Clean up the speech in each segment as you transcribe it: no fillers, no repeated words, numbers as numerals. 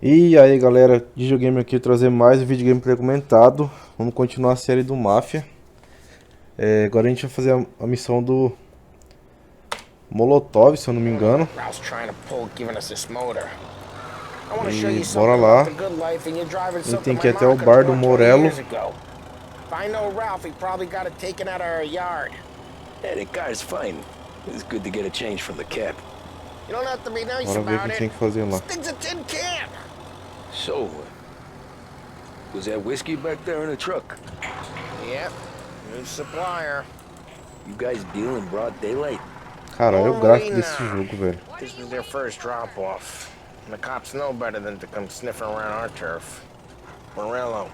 E aí galera, DidioGamer aqui trazer mais um vídeo gameplay comentado. Vamos continuar a série do Mafia. Agora a gente vai fazer a missão do Molotov, se eu não me engano. E bora lá. A gente tem que ir até o bar do Morello. I know Ralph, he probably got it taken out of our yard. Yeah, the car's fine. It's good to get a change from the cap. You don't have to be nice Bora ver o about que it. tem que fazer lá. This thing's a tin can. So, was that whiskey back there in the truck? Yep, new supplier. You guys deal in broad daylight? Cara, olha o gráfico desse jogo, velho. This was their first drop-off. And the cops know better than to come sniffing around our turf. Morello,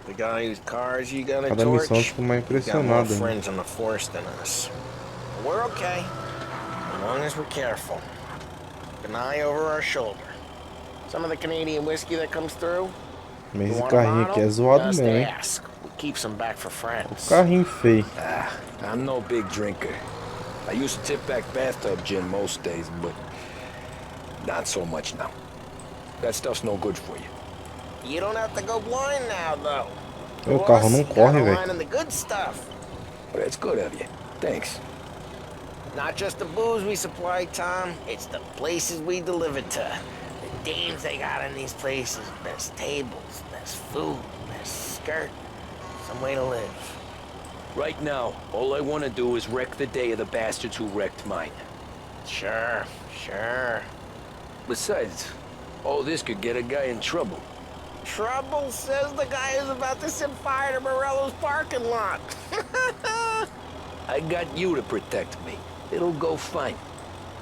the guy whose cars you got a Cada missão torch, fica mais he's got more impressionado, hein? friends on the force than us. But we're okay, as long as we're careful. Keep an eye over our shoulder. Some of the Canadian whiskey that comes through, Mas esse carrinho aqui é zoado just mesmo, hein? ask. We keep some back for friends. Carrinho feio. I'm no big drinker. I used to tip back bathtub gin most days, but not so much now. That stuff's no good for you. You don't have to go blind now, though. O carro não corre, velho. The good stuff. But it's good of you. Thanks. Not just the booze we supply, Tom. It's the places we deliver to. The dames they got in these places. Best tables, best food, best skirt. Some way to live. Right now, all I want to do is wreck the day of the bastards who wrecked mine. Sure, sure. Besides, all this could get a guy in trouble. Trouble, says the guy who's about to set fire to Morello's parking lot. I got you to protect me. It'll go fine.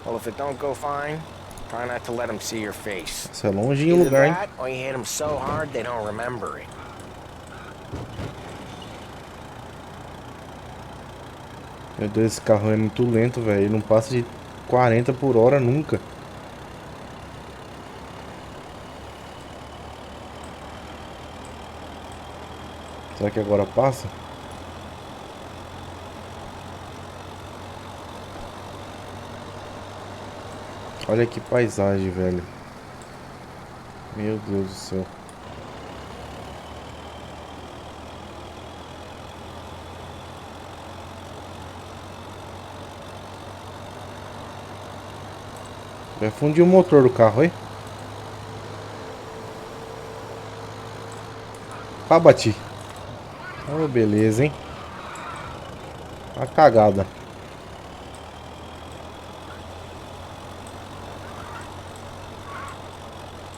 Well, if it don't go fine, try not to let them see your face. Isso é longinho o Either lugar, hein? that, or you hit them so hard they don't remember it. Meu Deus, esse carro é muito lento, velho. Ele não passa de 40 por hora nunca. Será que agora passa? Olha que paisagem, velho. Meu Deus do céu. Vai fundir o motor do carro, hein? Ah, bati. Oh, beleza, hein? A cagada.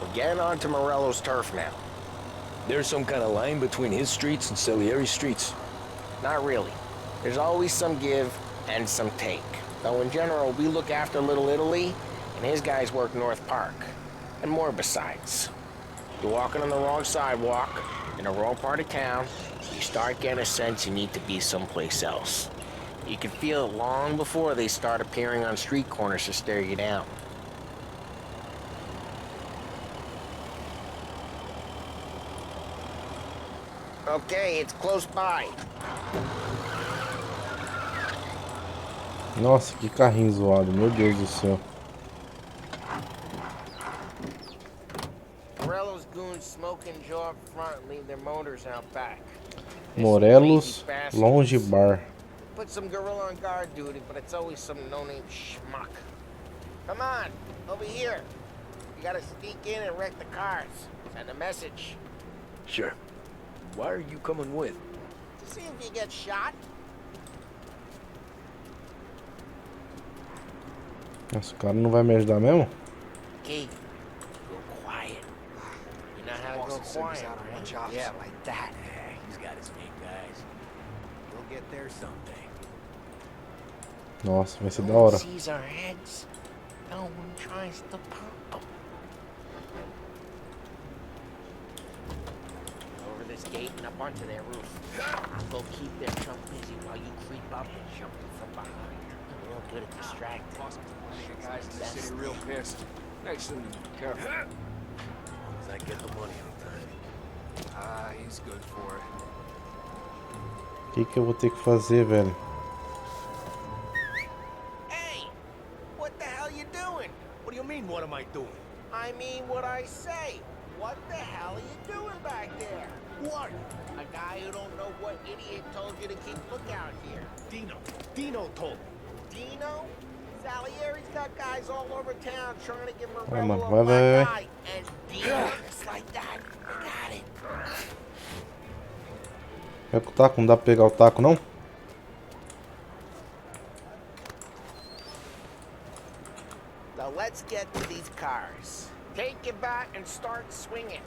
We're getting onto Morello's turf now. There's some kind of line between his streets and Salieri's streets. Not really. There's always some give and some take. Though in general, we look after Little Italy, and his guys work North Park. And more besides. You're walking on the wrong sidewalk, in the wrong part of town, you start getting a sense you need to be someplace else. You can feel it long before they start appearing on street corners to stare you down. Okay, it's close by. Nossa, que carrinho zoado, meu Deus do céu. Morello's goons smoke and jaw up front and leave their motors out back. Morelos Longe Bar. Put some gorilla on guard duty, but it's always some no-name schmuck. Come on, over here. You gotta sneak in and wreck the cars. Send a message. Sure. Why are you coming with? To see if you get shot. Nossa, o cara não vai me ajudar mesmo? Keith, go quiet. You know how to go quiet, right? Yeah, like that. Yeah, he's got his main guys. We'll get there someday. Nossa, vai ser da No one hora. sees our heads. No one tries to pop them. Over this gate and up onto their roof. I'll go keep their chump busy while you creep up and jump them from behind. I'm real good at distracting. The guys in the city real pissed. Next thing, careful. As long as I get the money on time. Ah, he's good for it. O que eu vou ter que fazer, velho? Hey! What the hell you doing? What do you mean, what am I doing? I mean what I say. What the hell are you doing back there? What? A guy who don't know what idiot told you to keep lookout here. Dino told me. Dino? Salieri's got guys all over town trying to give him a mano, rebel a vai, vai, black vai. eye. And Dino, just like that. I got it. Vai com o taco? Não dá pra pegar o taco, não? Now let's get to these cars. Take your bat and start swinging.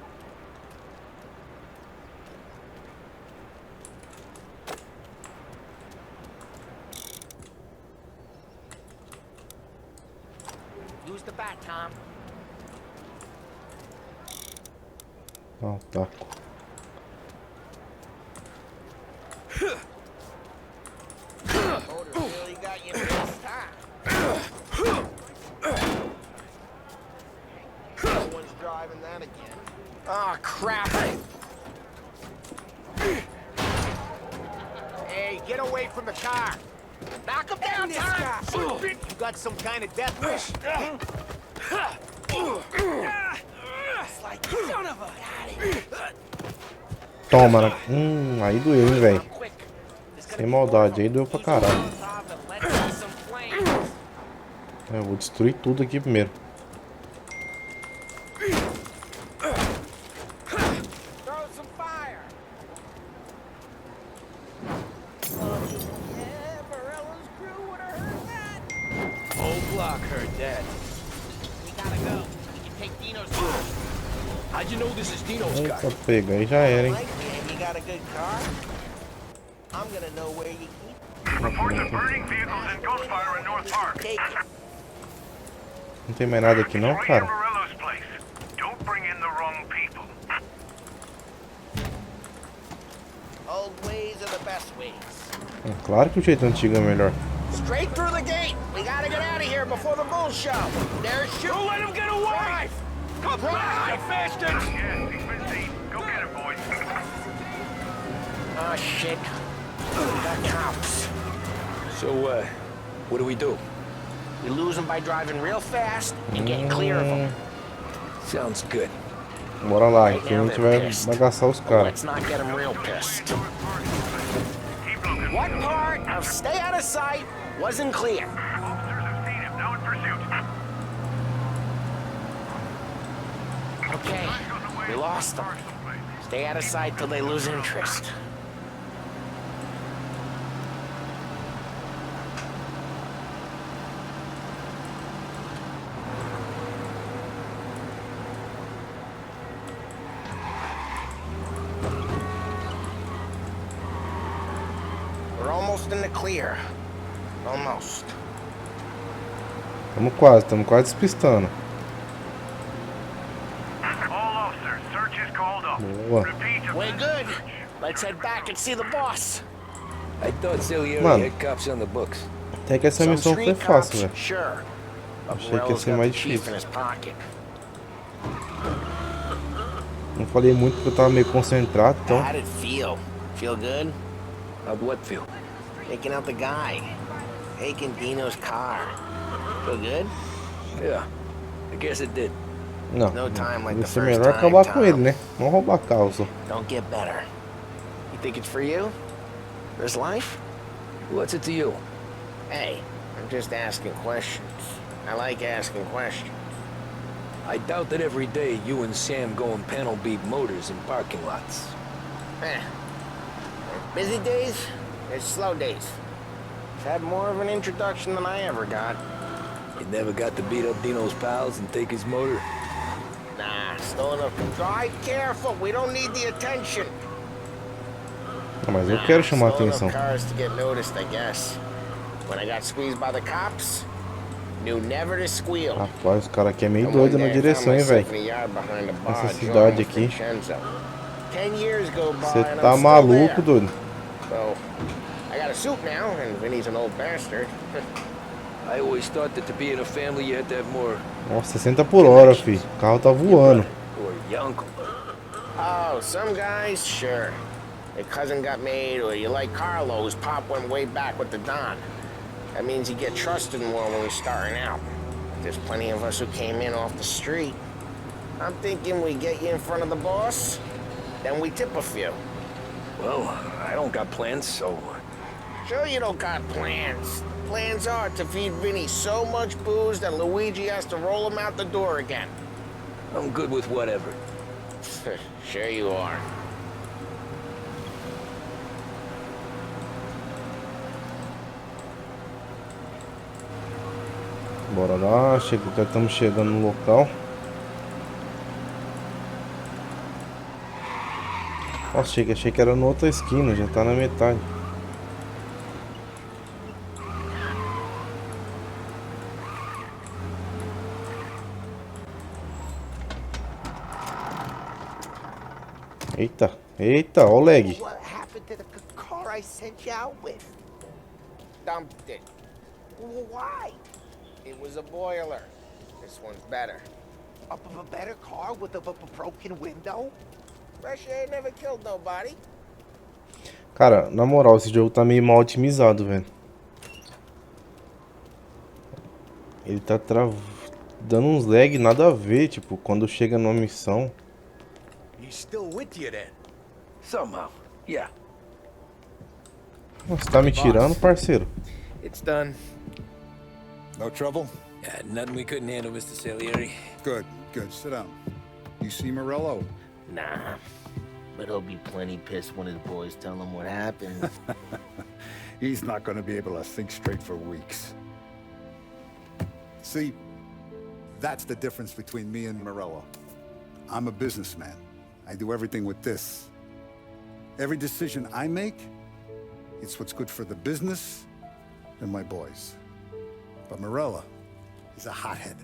Use the bat, Tom. Não, taco. Motor really got you this time. No one's driving that again. Oh, crap. Hey, get away from the car. Knock him down, This Tom. guy. You got some kind of death wish? It's like, son of a... Got it. Toma, né? Aí doeu, hein, velho. Quick. Sem maldade, aí doeu pra caralho. Molotov and let out some flames. Eu vou destruir tudo aqui primeiro. Throw some fire. Yeah, Morello's crew would have heard that. Whole block heard that. We gotta go. We can take Dino's car. How'd you know this is Dino's car? Eita, pega, aí já era, hein. Like it. You got a good car? I'm gonna know where you keep Reports of burning vehicles and gunfire in North Park. Take it. Não tem mais nada aqui não, Right cara. at Morello's place. Don't bring in the wrong people. Old ways are the best ways. Claro que o jeito antigo é melhor. Straight through the gate. We gotta get out of here before the bulls show. There's shoot. Don't let him get away! Come back, you bastards! Yes, he's been seen. Go get him, boys. Oh shit. We got cops. So, what do we do? We lose them by driving real fast and getting clear of them. Sounds good. Bora lá, que a gente vai bagaçar os caras. Let's not get them real pissed. Keep looking. What part of stay out of sight wasn't clear? Officers have seen him. Now in pursuit. Okay, we lost them. Stay out of sight till they lose interest. We're almost in the clear. Almost. Tamo quase despistando. All officers, search is called up. Boa. Repeat. We're good. Let's head back and see the boss. I thought Salieri Mano. had cops on the books. Até que essa Some missão foi street fácil, cops, velho. sure. But Achei que ia Morello's ser got mais the chief difícil. in his pocket. Não falei muito porque eu tava meio concentrado, então. How'd it feel? Feel good? How'd what feel? Taking out the guy. Taking Dino's car. Feel good? Yeah, I guess it did. Não, No time like ia the ser first melhor time, acabar com Tom. ele, né? Não roubar carro só. Don't get better. You think it's for you? This life? What's it to you? Hey, I'm just asking questions. I like asking questions. I doubt that every day you and Sam go and panel beat motors in parking lots. There's busy days, there's slow days. I've had more of an introduction than I ever got. You never got to beat up Dino's pals and take his motor? Nah, still enough. Drive careful, we don't need the attention. Não, mas eu quero chamar a Still atenção. enough cars to get noticed, I guess. When I got squeezed by the cops, knew never to squeal. Rapaz, os caras aqui é meio And doido one na day I direção, found hein, velho. myself in a yard behind a bar Essa drawing cidade aqui. Vincenzo. 10 years go by Você and tá I'm still maluco, there. doido. So, I got a suit now, and Vinny's an old bastard. I always thought that to be in a family you had to have more... Nossa, 60 por hora, filho. O carro tá voando. Or your uncle. Oh, some guys, sure. Your cousin got made, or you like Carlos, Pop went way back with the Don. That means you get trusted more when you're starting out. There's plenty of us who came in off the street. I'm thinking we get you in front of the boss, then we tip a few. Well, I don't got plans, so... Sure you don't got plans. Plans are to feed Vinny so much booze that Luigi has to roll him out the door again. I'm good with whatever. Sure you are. Bora lá, já estamos chegando no local. Nossa, achei que era na outra esquina, já tá na metade. Eita, eita, ó o lag. What happened to the car I sent you out with? Dumped it. Why? It was a boiler. This one's better. A better car with a broken window? Fresh air never killed nobody. Cara, na moral, esse jogo tá meio mal otimizado, velho. Ele tá dando uns lag nada a ver, tipo, quando chega numa missão. He's still with you then? Somehow, yeah. Você tá me tirando, parceiro? It's done. No trouble? Nothing we couldn't handle, Mr. Salieri. Good, good. Sit down. You see Morello? Nah. But he'll be plenty pissed when his boys tell him what happened. He's not going to be able to think straight for weeks. See, that's the difference between me and Morello. I'm a businessman. I do everything with this. Every decision I make, it's what's good for the business and my boys. But Morello, he's a hothead.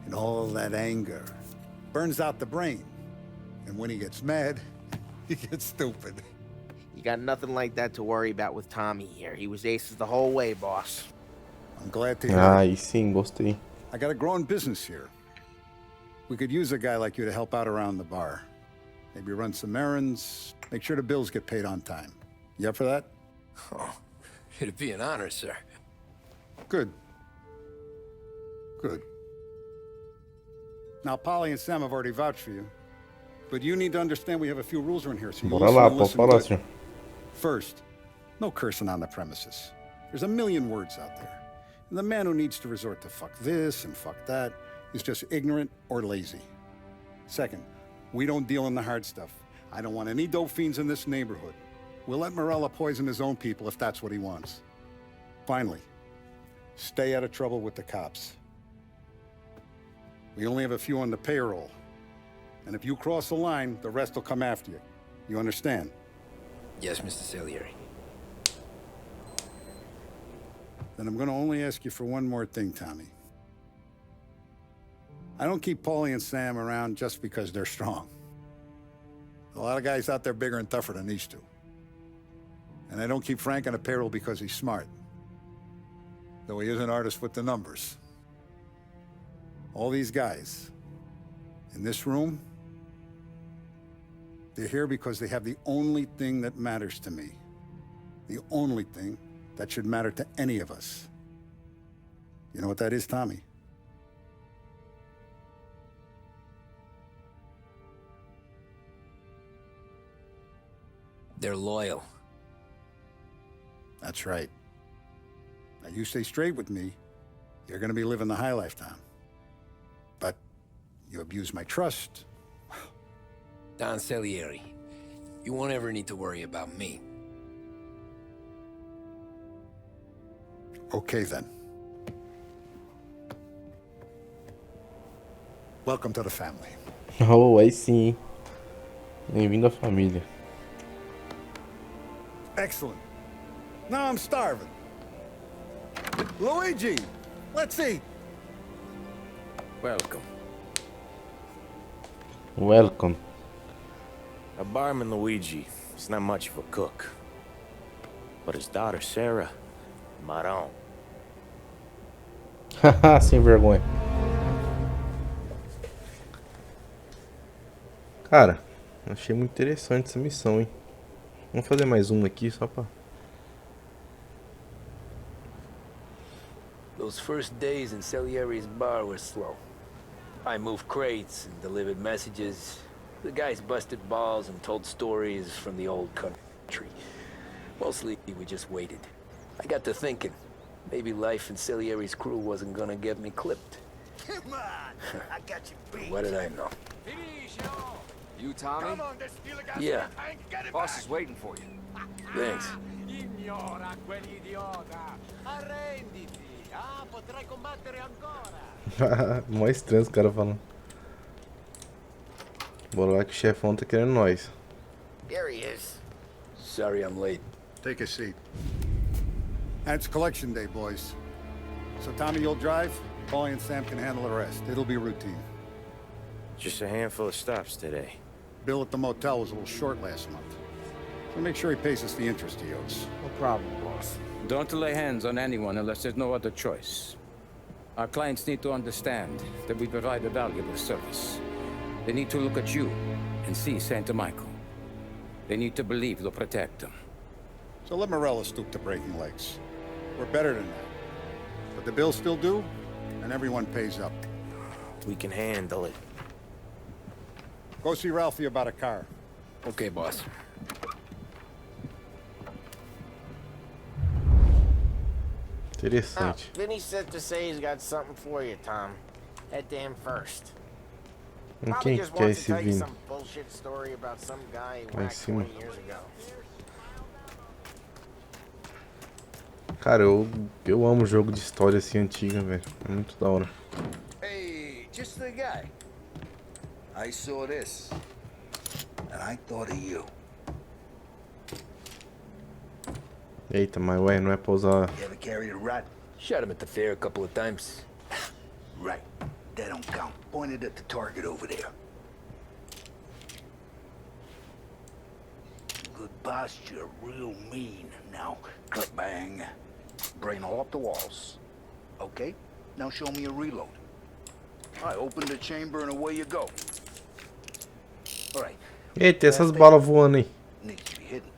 And all that anger burns out the brain. And when he gets mad, he gets stupid. You got nothing like that to worry about with Tommy here. He was aces the whole way, boss. I'm glad to hear Ah, it. aí sim, gostei. I got a growing business here. We could use a guy like you to help out around the bar. Maybe run some errands, make sure the bills get paid on time. You up for that? Oh, it'd be an honor, sir. Good. Good. Now, Polly and Sam have already vouched for you. But you need to understand we have a few rules around here, so you Bora lá, pode falar, good. senhor. First, no cursing on the premises. There's a million words out there. And the man who needs to resort to fuck this and fuck that is just ignorant or lazy. Second, we don't deal in the hard stuff. I don't want any dope fiends in this neighborhood. We'll let Morella poison his own people if that's what he wants. Finally, stay out of trouble with the cops. We only have a few on the payroll. And if you cross the line, the rest will come after you. You understand? Yes, Mr. Salieri. Then I'm going to only ask you for one more thing, Tommy. I don't keep Paulie and Sam around just because they're strong. A lot of guys out there bigger and tougher than these two. And I don't keep Frank on a payroll because he's smart. Though he is an artist with the numbers. All these guys in this room, they're here because they have the only thing that matters to me. The only thing that should matter to any of us. You know what that is, Tommy? They're loyal. That's right. Now you stay straight with me, you're gonna be living the high life, Tom. But you abuse my trust. Don Salieri, you won't ever need to worry about me. Okay then. Welcome to the family. Oh, aí sim, hein? Bem-vindo à família. Excellent. Now I'm starving. Luigi, let's eat. Welcome. Welcome. A barman Luigi is not much of a cook. But his daughter Sarah, Maron. Haha, sem vergonha. Cara, achei muito interessante essa missão, hein? Vamos fazer mais uma aqui só pra... Those first days in Salieri's bar were slow. I moved crates and delivered messages. The guys busted balls and told stories from the old country. Mostly, we just waited. I got to thinking, maybe life in Salieri's crew wasn't gonna get me clipped. Come on, I got you beat. What did I know? You, Tommy? Come on, there's steel gas Yeah. in the tank. Get it Boss back. is waiting for you. Thanks. Ignora quell'idiota. Arrenditi. Ah, potrai combattere ancora. Mó estranho os caras falando. Bora lá que o chefão tá querendo nós. There he is. Sorry I'm late. Take a seat. And it's collection day, boys. So Tommy, you'll drive. Paulie and Sam can handle the rest. It'll be routine. Just a handful of stops today. Bill at the motel was a little short last month. So make sure he pays us the interest he owes. No problem, boss. Don't lay hands on anyone unless there's no other choice. Our clients need to understand that we provide a valuable service. They need to look at you and see Santa Michael. They need to believe you'll protect them. So let Morella stoop to breaking legs. We're better than that. But the bill's still due, and everyone pays up. We can handle it. Go see Ralphie about a car. Okay, boss. Now, Interessante. Vinny said to say he's got something for you, Tom. Head to him first. Probably Quem just que é wants to esse tell you Vini? some bullshit story about some guy he Lá em whacked cima. 20 years ago. Cara, eu amo jogo de história assim antiga, velho. É muito da hora. Hey, just the guy. I saw this, and I thought of you. Eita, mas ué, não é pra usar. You ever carried a rat? Shot him at the fair a couple of times. Right. That don't count. Pointed at the target over there. Good posture, real mean. Now, bang. Brain all off the walls. Okay, now show me a reload. I open the chamber and away you go. All right, Eita, essas balas voando aí. needs to be hidden.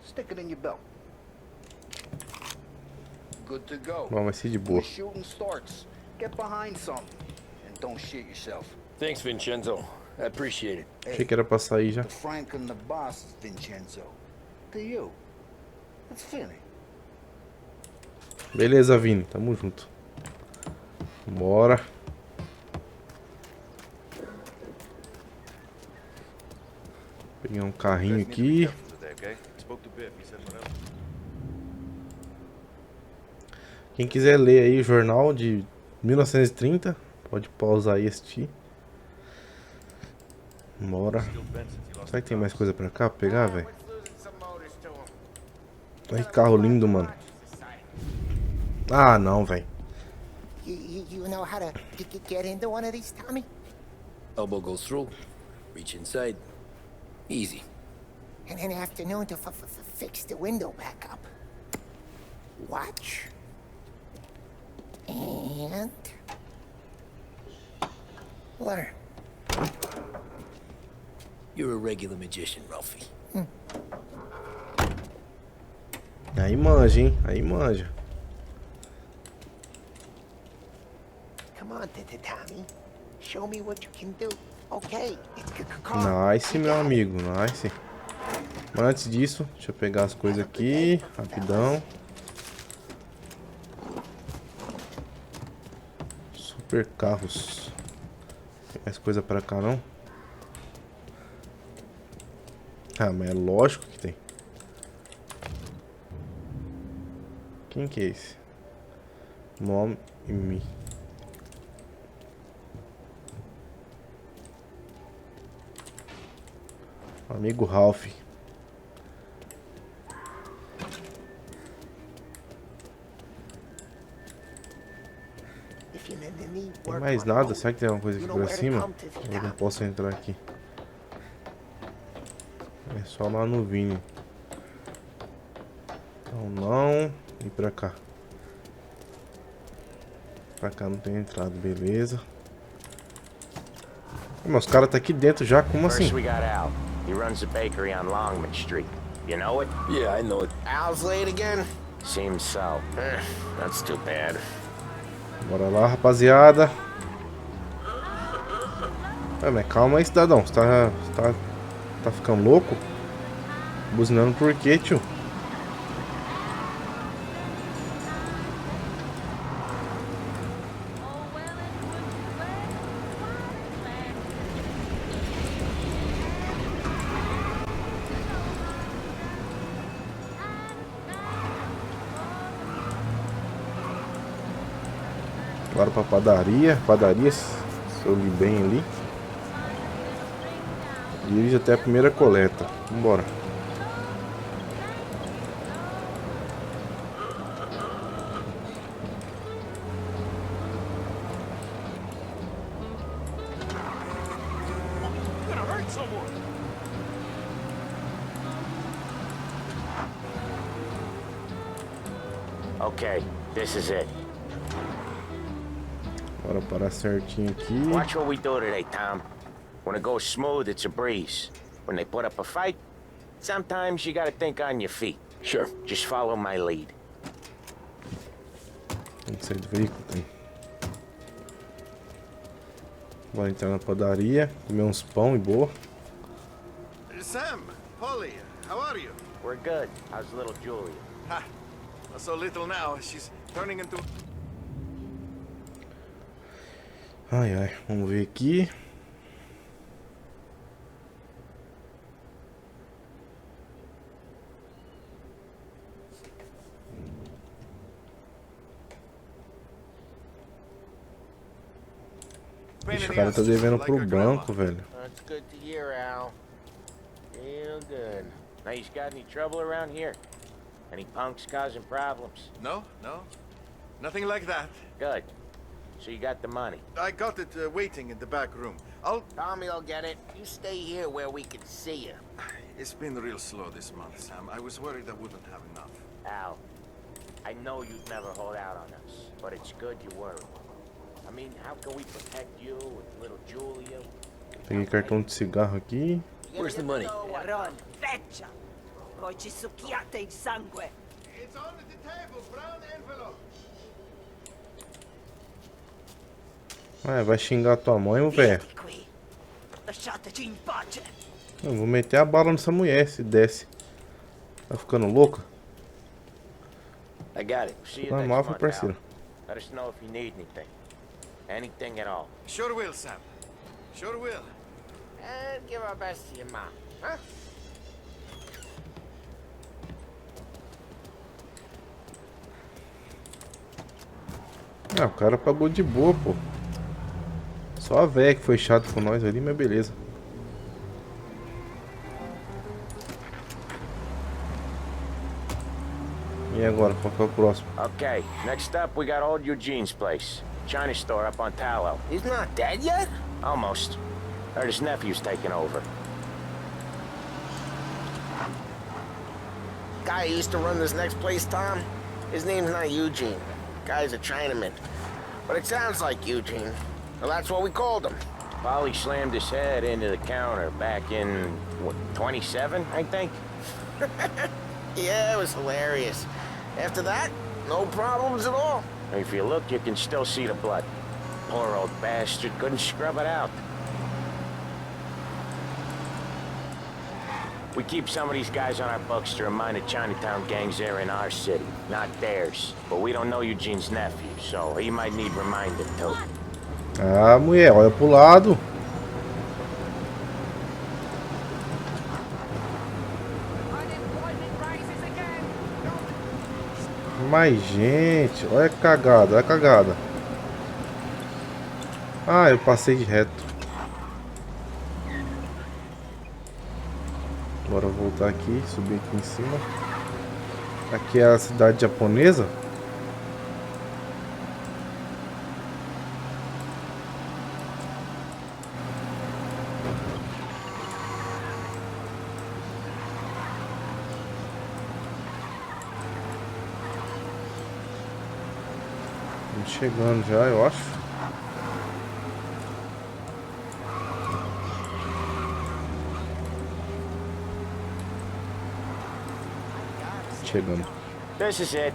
Stick it in your belt. Good to go. Bom, vai ser de When boa. the shooting starts, get behind something and don't shit yourself. Thanks, Vincenzo. I appreciate it. Achei que era pra sair já. The Frank and the boss, Vincenzo. To you. It's Vinny. Beleza, Vini, tamo junto. Bora. Peguei um carrinho aqui. Quem quiser ler aí o jornal de 1930, pode pausar e assistir. Bora. Será que tem mais coisa pra cá pra pegar, velho? Olha que carro lindo, mano. Ah, não, velho. You know how to get into one of these, Tommy? Elbow goes through. Reach inside. Easy. And an afternoon to fix the window back up. Watch. And learn. You're a regular magician, Ralphie. Aí manja, hein? Aí manja. Come on, Tommy. Show me what you can do. Okay. Nice, meu amigo, nice. Mas antes disso, deixa eu pegar as coisas aqui, rapidão. Super carros. Tem mais coisa pra cá, não? Ah, mas é lógico que tem. Quem que é esse? Mom e me. Amigo Ralph. Tem mais nada? Será que tem alguma coisa aqui pra cima? Eu não posso entrar aqui. É só lá no Vini. Então não. E pra cá. Pra cá não tem entrada, beleza. Mas os caras tá aqui dentro já, como assim? First we got Al. He runs a bakery on Longman Street. You know it? Yeah, I know it. Al's late again? Seems so. That's too bad. Bora lá, rapaziada. Ué, mas calma aí, cidadão. Você tá ficando louco? Buzinando por quê, tio? Agora pra padaria. Padaria, se eu li bem ali. Dirige até a primeira coleta. Vambora. Okay, this is it. Bora parar certinho aqui. Watch what we do today, Tom. When it goes smooth, it's a breeze. When they put up a fight, sometimes you gotta think on your feet. Sure. Just follow my lead. Tem que sair do veículo, tem. Bora entrar na padaria, comer uns pão e boa. Sam, Polly, how are you? We're good. How's little Julia? Ha, so little now, she's turning into... Ai, ai, vamos ver aqui. Esse cara tá devendo pro banco, velho. That's good to hear, Al. Real good. Now, you got any trouble around here? Any punks causing problems? No, no, nothing like that. Good. So you got the money. I got it waiting in the back room. Tommy'll get it. You stay here where we can see you. It's been real slow this month, Sam. I was worried I wouldn't have enough. Al, I know you'd never hold out on us, but it's good you were. I mean, how can we protect you with little Julia? Peguei cartão de cigarro aqui. Where's the money? Ron, feccia! Voi ci succhiate il sangue! It's on the table, brown envelope. Vai xingar tua mãe, velho. Qui! Lasciateci in pace! Eu vou meter a bala nessa mulher se desce. Tá ficando louca? I got it. See you Na next Mafia, month, parceiro. Al. Let us know if you need anything. Anything at all. Sure will, Sam. Sure will. And give our best to your mom, huh? Ah, o cara pagou de boa, pô. Só a véia que foi chato com nós ali, mas beleza. E agora, qual que é o próximo? Okay, next up we got old Eugene's place. China store up on Tallow. He's not dead yet? Almost. Heard his nephew's taking over. Guy who used to run this next place, Tom? His name's not Eugene. Guy's a Chinaman. But it sounds like Eugene. Well, that's what we called him. Polly slammed his head into the counter back in, what, 27, I think? Yeah, it was hilarious. After that, no problems at all. If you look, you can still see the blood. Poor old bastard couldn't scrub it out. We keep some of these guys on our books to remind the Chinatown gangs they're in our city, not theirs. But we don't know Eugene's nephew, so he might need reminding too. Ah, mulher, olha pro lado. Mas, gente, olha a cagada, olha a cagada. Ah, eu passei de reto. Bora voltar aqui, subir aqui em cima. Aqui é a cidade japonesa. Estamos chegando já, eu acho. Chegando. This is it.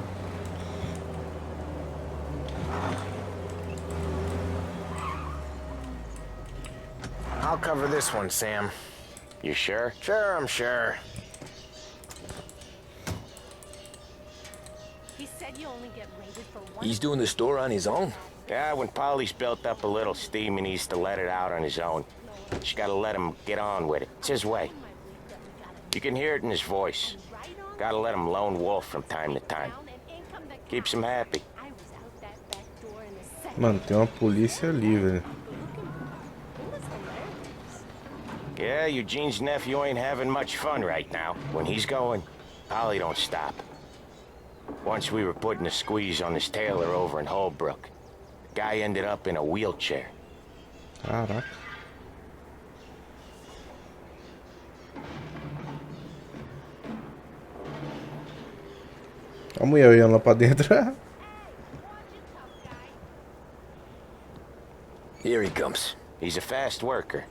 I'll cover this one, Sam. You sure? Sure, I'm sure. He said you only get raided for one. He's doing the store on his own? Yeah, when Polly's built up a little steam, he needs to let it out on his own. Just gotta let him get on with it. It's his way. You can hear it in his voice. Gotta let him lone wolf from time to time. Keeps him happy. Mano, tem uma polícia ali, velho. Yeah, Eugene's nephew ain't having much fun right now. When he's going, Polly don't stop. Once we were putting a squeeze on this tailor over in Holbrook. The guy ended up in a wheelchair. Caraca. A mulher olhando lá pra dentro. Here he comes. He's a fast worker.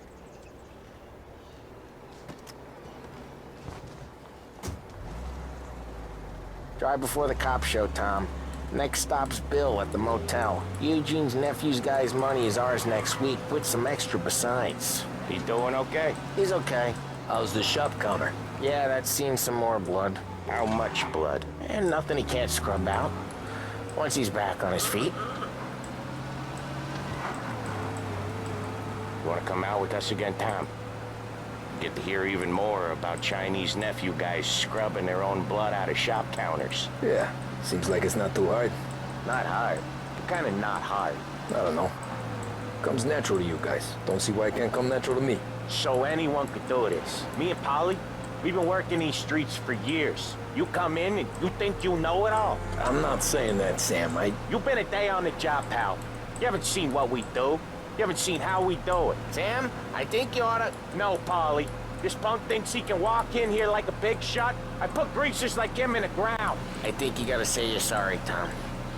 Drive before the cops show, Tom. Next stop's Bill at the motel. Eugene's nephew's guy's money is ours next week, with some extra besides. He doing okay? He's okay. How's the shop counter? Yeah, that's seen some more blood. How much blood? And nothing he can't scrub out. Once he's back on his feet. You wanna come out with us again, Tom? Get to hear even more about Chinese nephew guys scrubbing their own blood out of shop counters. Yeah, seems like it's not too hard. Not hard. Kinda not hard. I don't know. Comes natural to you guys. Don't see why it can't come natural to me. So anyone could do this. Me and Polly, we've been working these streets for years. You come in and you think you know it all. I'm not saying that, Sam. You've been a day on the job, pal. You haven't seen what we do. You haven't seen how we do it. Sam, I think you oughta... No, Polly. This punk thinks he can walk in here like a big shot. I put greasers like him in the ground. I think you gotta say you're sorry, Tom.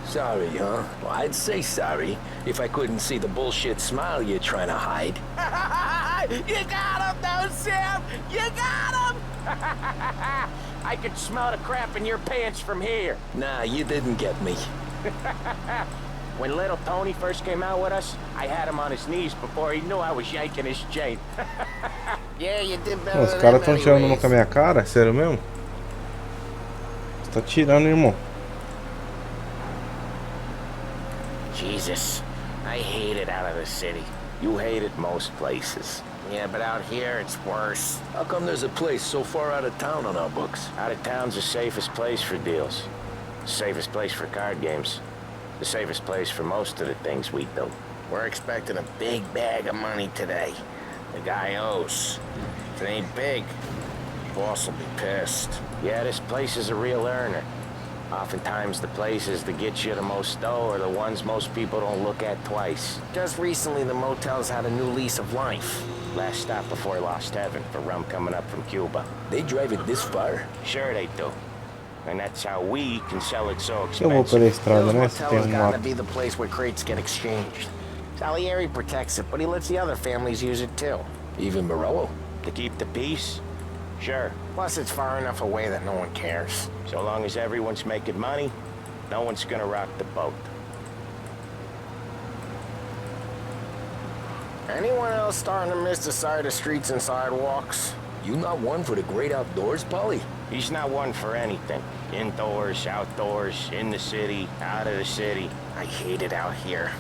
Sorry, huh? Well, I'd say sorry if I couldn't see the bullshit smile you're trying to hide. You got him, though, Sam! You got him! I could smell the crap in your pants from here. Nah, you didn't get me. When little Tony first came out with us, I had him on his knees before he knew I was yanking his chain. Yeah, you did better. Os caras estão tirando uma com a minha cara? Sério mesmo? Você tá tirando, irmão. Jesus, I hate it out of the city. You hate it most places. Yeah, but out here it's worse. How come there's a place so far out of town on our books? Out of town's the safest place for deals. The safest place for card games. The safest place for most of the things we do. We're expecting a big bag of money today. The guy owes. If it ain't big, boss will be pissed. Yeah, this place is a real earner. Oftentimes the places that get you the most dough are the ones most people don't look at twice. Just recently the motel's had a new lease of life. Last stop before Lost Heaven for rum coming up from Cuba. They drive it this far? Sure they do. And that's how we can sell it so Eu vou pela expensive. estrada, né? Se Motel's tem gotta uma... be the place where crates get exchanged. Salieri protects it, but he lets the other families use it too. Even Morello? To keep the peace? Sure. Plus it's far enough away that no one cares. So long as everyone's making money, no one's gonna rock the boat. Anyone else starting to miss the side of streets and sidewalks? You not one for the great outdoors, Polly? He's not one for anything. Indoors, outdoors, in the city, out of the city. I hate it out here.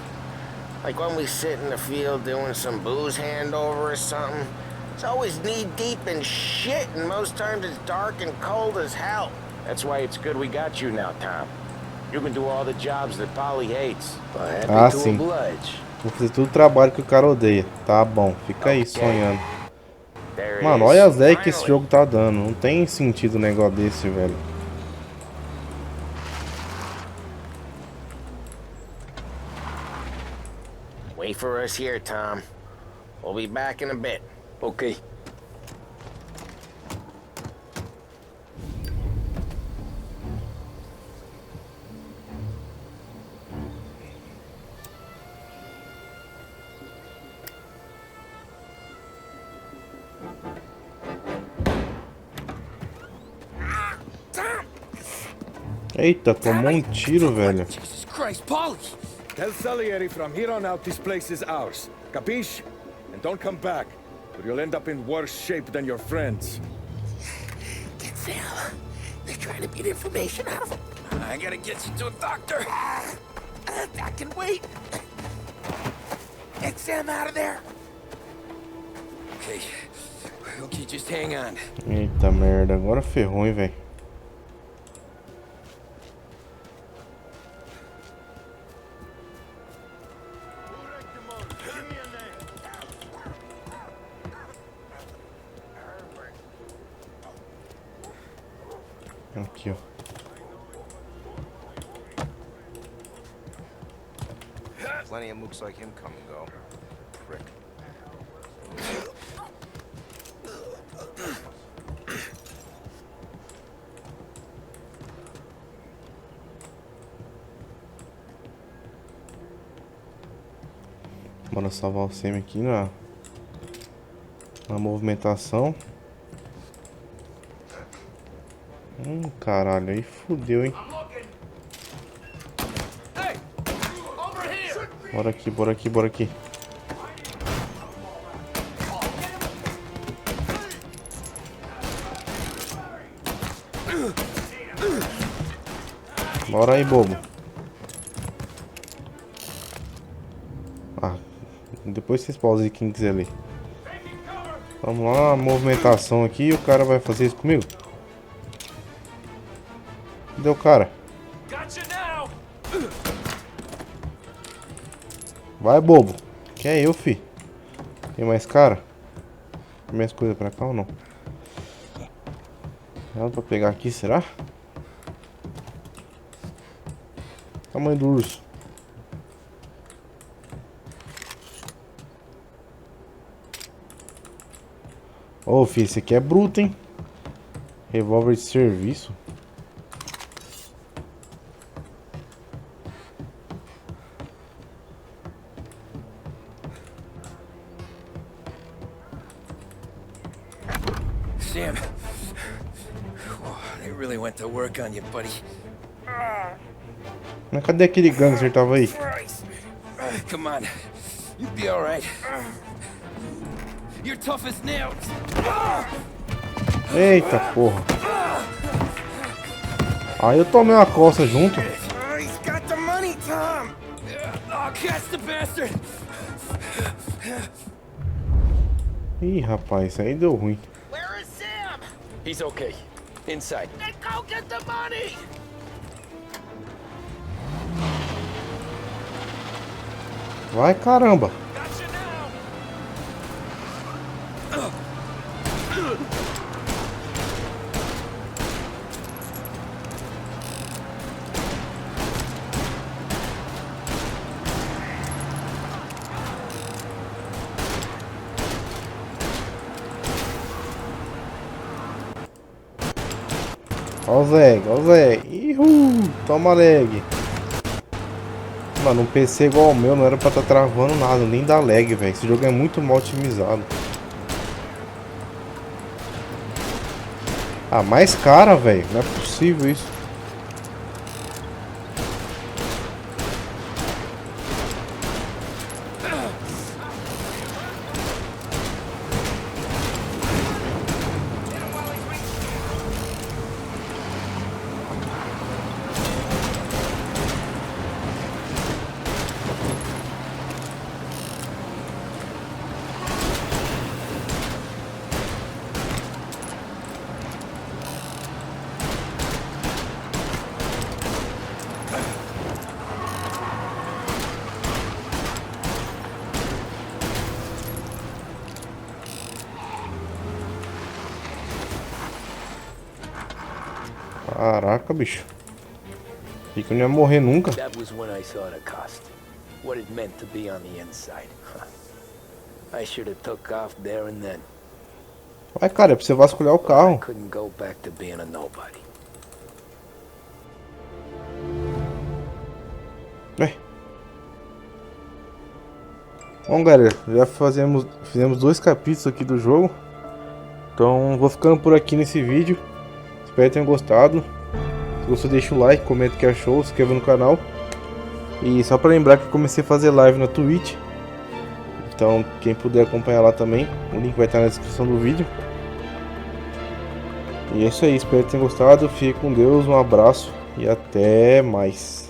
Like when we sit in the field doing some booze handover or something. It's always knee-deep in shit, and most times it's dark and cold as hell. That's why it's good we got you now, Tom. You can do all the jobs that Polly hates. Happy to sim. oblige. Vou fazer todo o trabalho que o cara odeia. Tá bom, fica aí sonhando. There it Mano, is. olha as ideias que esse jogo tá dando. Não tem sentido um negócio desse, velho. Wait for us here, Tom. We'll be back in a bit. Okay. Eita, tomou um tiro, velho. Jesus Christ, Polly! Tell Salieri from here on out this place is ours. Capiche? And don't come back. or you'll end up in worse shape than your friends. Get Sam. They're trying to get information out of him. I gotta get you to a doctor. I can wait. Get Sam out of there. Okay, just hang on. Eita merda, agora ferrou, hein, velho. Aqui, ó. Plenty of mooks like him come and go. Prick. Bora salvar o Semi aqui na movimentação. Caralho, aí fudeu, hein. Bora aqui, bora aqui, bora aqui. Bora aí, bobo. Ah, depois vocês pausem aí quem quiser ler. Vamos lá, movimentação aqui e o cara vai fazer isso comigo? Cadê o cara? Vai, bobo. Que é eu, fi? Tem mais cara? Tem mais coisa pra cá ou não? Dá pra pegar aqui, será? Tamanho do urso. Ô, fi, esse aqui é bruto, hein? Revólver de serviço. Sam. They really went to work on you, buddy. Mas cadê aquele gangster que tava aí? Come on. You'll be alright. You're tough as nails. Eita porra. Aí eu tomei uma coça junto. He's got the money, Tom. Oh, catch the bastard. Ih, rapaz, isso aí deu ruim. Where is Sam? He's okay. Inside. Then go get the money! Vai, caramba. Ó o Zeg, ó o Zeg. Toma lag. Mano, um PC igual ao meu não era pra estar travando nada, nem dá lag, velho. Esse jogo é muito mal otimizado. Ah, mais cara, velho. Não é possível isso. Caraca, bicho. Achei que eu não ia morrer nunca. That was when I saw the cost. What it meant to be on the inside. I should have took off there and then. Vai, cara, é pra você vasculhar o I carro. couldn't go back to being a nobody. Bom, galera, já fizemos 2 capítulos aqui do jogo. Então vou ficando por aqui nesse vídeo. Espero que tenham gostado. Se gostou, deixa o like, comenta o que achou, se inscreva no canal. E só pra lembrar que eu comecei a fazer live na Twitch. Então quem puder acompanhar lá também, o link vai estar na descrição do vídeo. E é isso aí, espero que tenham gostado, fique com Deus, um abraço e até mais.